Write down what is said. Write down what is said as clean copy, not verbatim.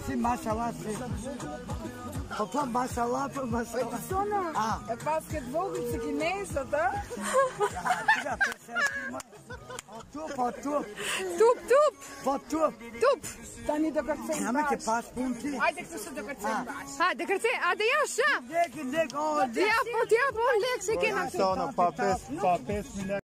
Si, mashallah, si. Po, mashallah, po, mashallah. Sono, e pas këtë vogël si kinez, ata? Po, tup. Tani do kërcejmë Jam ke bashkë. pas punë ti. Hajde kështu do kërcejmë bashkë. Hajde kërcej, hajde jash, ja. Lek, T'jap, unë lek se kena. Sono pa 5.000 lekë.